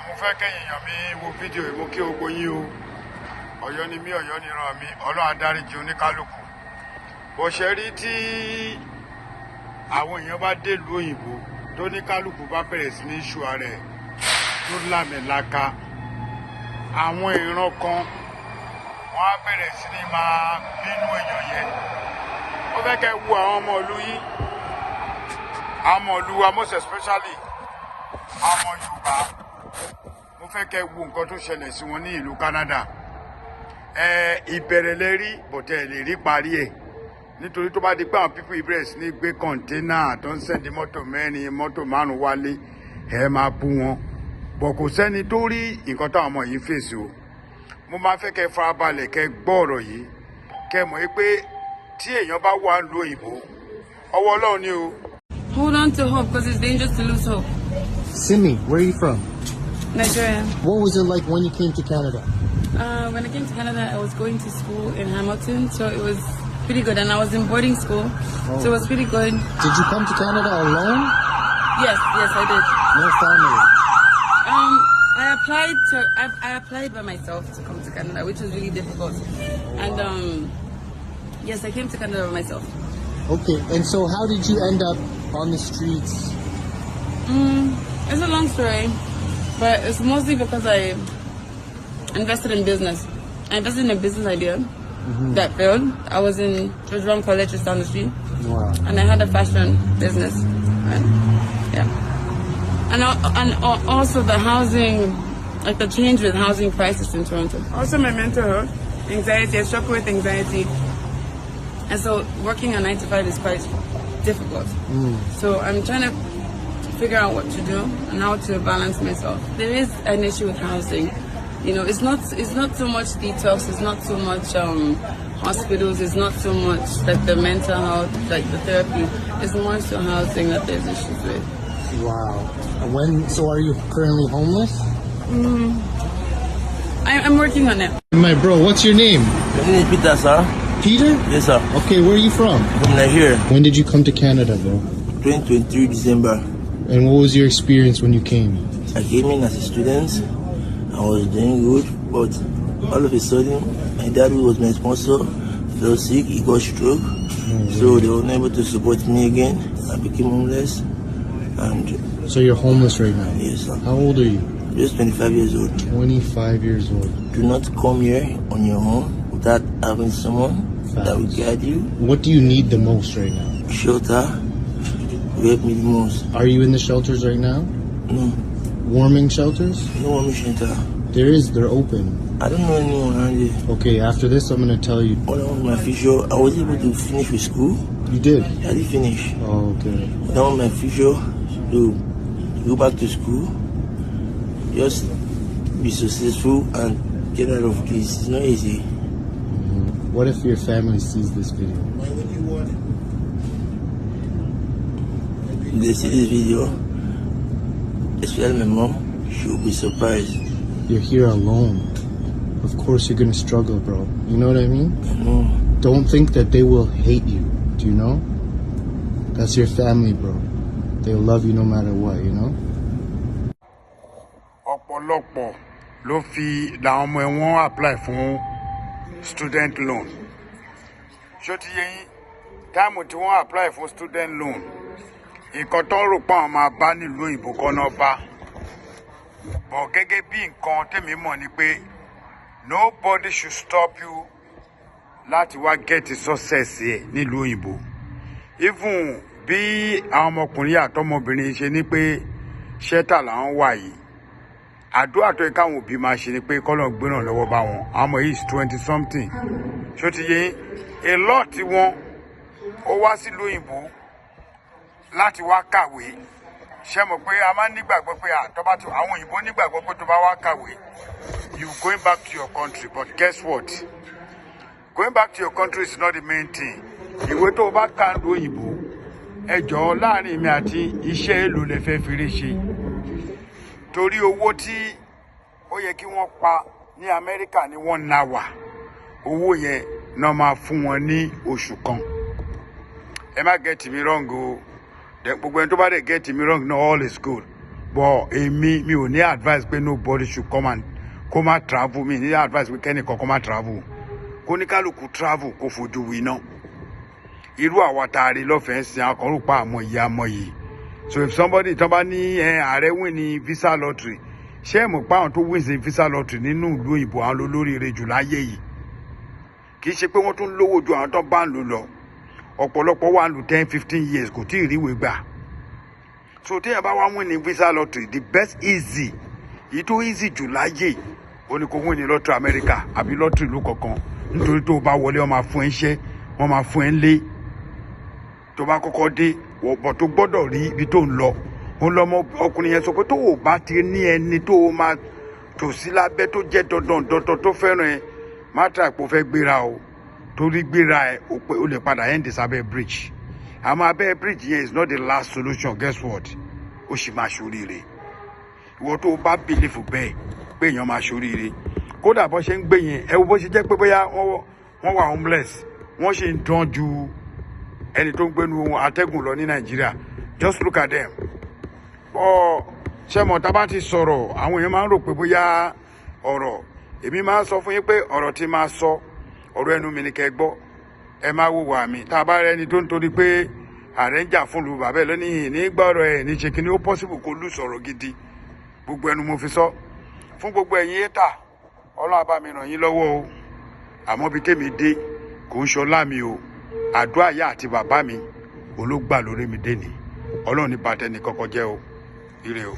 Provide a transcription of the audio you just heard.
mo fẹ́ kẹ́yìn èèyàn mi wo fídíò ìmú kí o gbóyìn o Ọ̀yọ́ ni mí Ọ̀yọ́ ni ràn mí Ọlọ́run adáríjì oníkálukú bó ṣe rí tí àwọn èèyàn bá délùú òyìnbó tó ní kálukú bá bẹ̀rẹ̀ sí ní ṣù ààrẹ tó lámẹ̀láka àwọn ìran kan wọ́n á bẹ̀rẹ̀ sí ní máa bínú èèyàn yẹn ó fẹ́ kẹ́ wo àwọn ọmọ ìlú yìí àwọn ọmọ ìlú wa most especially àwọn Yorùbá mo fẹ́ kẹ́ wo nǹkan tó ṣẹlẹ̀ sí wọn ní ìlú Canada ìbẹ̀rẹ̀ lẹ rí bọ̀tẹ́ lè rí parí ẹ̀ nítorí tó bá di pé àwọn pípọ̀ ìbẹ̀rẹ̀ sí ní gbé kọ̀ǹténà tó ń sẹ́ndí mọ́tò mẹ́rin mọ́tò márùn-ún wálé ẹ máa bú wọn bọ̀ kò sẹ́ni tó rí nǹkan táwọn ọmọ yìí fèsì o mo máa fẹ́ kẹ́ farabalẹ̀ kẹ́ gbọ́ ọ̀rọ̀ yìí kẹ́ mọ̀ pé tí èèyàn bá wà lóyún òyìnbó ọwọ́ Ọlọ́run ni o. Hold on to hope because it's dangerous to lose hope. Simi, where are you from? Nigeria. What was it like when you came to Canada? When I came to Canada, I was going to school in Hamilton, so it was pretty good. And I was in boarding school, so it was pretty good. Did you come to Canada alone? Yes, I did. No family? I applied by myself to come to Canada, which was really difficult. And yes, I came to Canada by myself. Okay, and so how did you end up on the streets? It's a long story, but it's mostly because I invested in business. I invested in a business idea that failed. I was in Ewuro College just down the street. Wow. And I had a fashion business. And, yeah. And also the housing, like the change with housing crisis in Toronto. Also my mental health, anxiety, I struggle with anxiety. And so working a 9 to 5 is quite difficult. So I'm trying to figure out what to do and how to balance myself. There is an issue with housing. You know, it's not so much detox, it's not so much hospitals, it's not so much like the mental health, like the therapy. It's more so housing that there's issues with. Wow. So are you currently homeless? I'm working on it. My bro, what's your name? My name is Peter, sir. Peter? Yes, sir. Okay, where are you from? From Nigeria. When did you come to Canada, bro? 2023 December. And what was your experience when you came? I came in as a student. I was doing good, but all of a sudden, my dad, who was my sponsor, fell sick. He got stroke. So they were unable to support me again. I became homeless. And so you're homeless right now? Yes, sir. How old are you? Just 25 years old. 25 years old. Do not come here on your own without having someone that will guide you. What do you need the most right now? Shelter will help me the most. Are you in the shelters right now? No. Warming shelters? No warming shelter. They're open. I don't know anyone around here. Okay, after this I'm going to tell you. When I was my future, I was able to finish with school. You did? I did finish. Oh, okay. When I want my future to go back to school, just be successful and get out of this. It's not easy. What if your family sees this video? Why would you want it? If they see this video, especially my mom, she will be surprised. You're here alone. Of course you're gonna struggle, bro. You know what I mean? I know. Don't think that they will hate you. Do you know? That's your family, bro. They'll love you no matter what, you know? ọ̀pọ̀lọpọ̀ ló fi làwọn ọmọ ẹ̀wọ̀n apply fún student loan. ṣó ti yé yín táìmù tí wọ́n apply fún student loan nǹkan tó ń rò pé àwọn máa bá nílùú òyìnbó kan náà bá. But gẹ́gẹ́ bí nǹkan tèmi mọ̀ ni pé nobody should stop you láti wá get success ẹ̀ nílùú òyìnbó. Even bí àwọn ọmọkùnrin àtọmọbìnrin ṣe ní pé ṣẹ́tà làwọn wà yìí. Àdúrà tó yẹ káwọn òbí máa ṣe ni pé kọ́lọ̀ gbéràn lọ́wọ́ bá wọn. Àwọn ọmọ yìí is 20 something. Ṣó ti yé a lot tí wọ́n ó wá sílùú òyìnbó láti wá kàwé. Ṣé mọ̀ pé a máa ń nígbàgbọ́ pé àwọn òyìnbó nígbàgbọ́ pé tó bá wá kàwé you going back to your country, but guess what? Going back to your country is not the main thing. Ìwé tó o bá kà ń lo òyìnbó ẹ jọ̀ọ́ láàrin mi àti iṣẹ́ èlò lè fẹ́ fi rí ṣe. Torí owó tí ó yẹ kí wọ́n pa ní Amẹ́ríkà ní 1 hour owó yẹn náà máa fún wọn ní oṣù kan. Ẹ má get me wrong o. Gbogbo ẹni tó bá dẹ̀ get me wrong, no, all is good. but èmi mi ò ní advice pé nobody should come and travel. Mi ní advice pé kẹ́nìkan come and travel. Kó ní kálukú travel kó fojú winá. Irú àwa tààrí lọ́fẹ̀ẹ́ sin akọrù pa àmọ́ ìyá àmọ́ yìí. So if somebody tó bá ní ààrẹ win ní visa lottery, ṣé mo pa àwọn tó win sí visa lottery nínú ìlú òyìnbó àwọn olóríire jù láyé yìí? Kì í ṣe pé wọ́n tún lówó ju àwọn tó bá ń lò lọ. Ọ̀pọ̀lọpọ̀ wà lù 10-15 years kò tí ì ríwèé gbà. So téèyàn bá wá win ní visa lottery, the best easy, èyí tó easy jù láyé ó ní kó win ní lottery America àbí lottery ìlú kankan, nítorí tó bá wọlé wọ́n máa fún ẹ iṣẹ́, wọ́n máa fún ẹ lé. Tó bá kọ́kọ́ dé bọ̀ tó gbọ́dọ̀ rí ibi tó ń lọ. Ó lọ́mọ ọkùnrin yẹn sọ pé tó o bá ti ní ẹni tó o máa tò sí lábẹ́ tó jẹ́ dandan tó fẹ́ràn ẹ, má tra ipò fẹ́ gbéra o, torí gbéra ẹ o lè padà end sábẹ́ bridge. Àmọ́ abẹ́ bridge yẹn is not the last solution. Guess what? Ó sì máa ṣoríire. Ìwọ tó o bá believe bẹ́ẹ̀ pé èèyàn máa ṣoríire, kódà bó ṣe ń gbé yẹn ẹ wo bó ṣe jẹ́ pé bóyá wọ́n wà homeless, wọ́n ṣe ń dán ju ẹni tó ń gbénu atẹ́gùn lọ ní Nàìjíríà. Just look at them. Ṣé mo tá bá ti sọ̀rọ̀ àwọn èèyàn máa ń rò pé bóyá ọ̀rọ̀ èmi máa ń sọ fún yín pé ọ̀rọ̀ tí máa sọ ọ̀rọ̀ ẹnu mi ni kẹ́ gbọ́. Ẹ máa wò wà mí tá a bá rẹ ẹni tó ń torí pé ààrẹ ń jà fún lu bàbá ẹ lónìí ní gbọ́rọ̀ ẹ̀ ní ṣe kí ni ó possible kó lù sọ̀rọ̀ gidi. Gbogbo ẹnu mo fi sọ fún gbogbo ẹ̀yin étà. Ọlọ́run á bá mi ràn yín lọ́wọ́ o. Àmọ́ bí tèmi dé kò ń ṣọlá mi o. Àdúrà ìyá àti bàbá mi olóògbà lórí mi dé ni. Ọlọ́run ní bàtẹ́ ní kọ́kọ́ jẹ́ o. Ire o.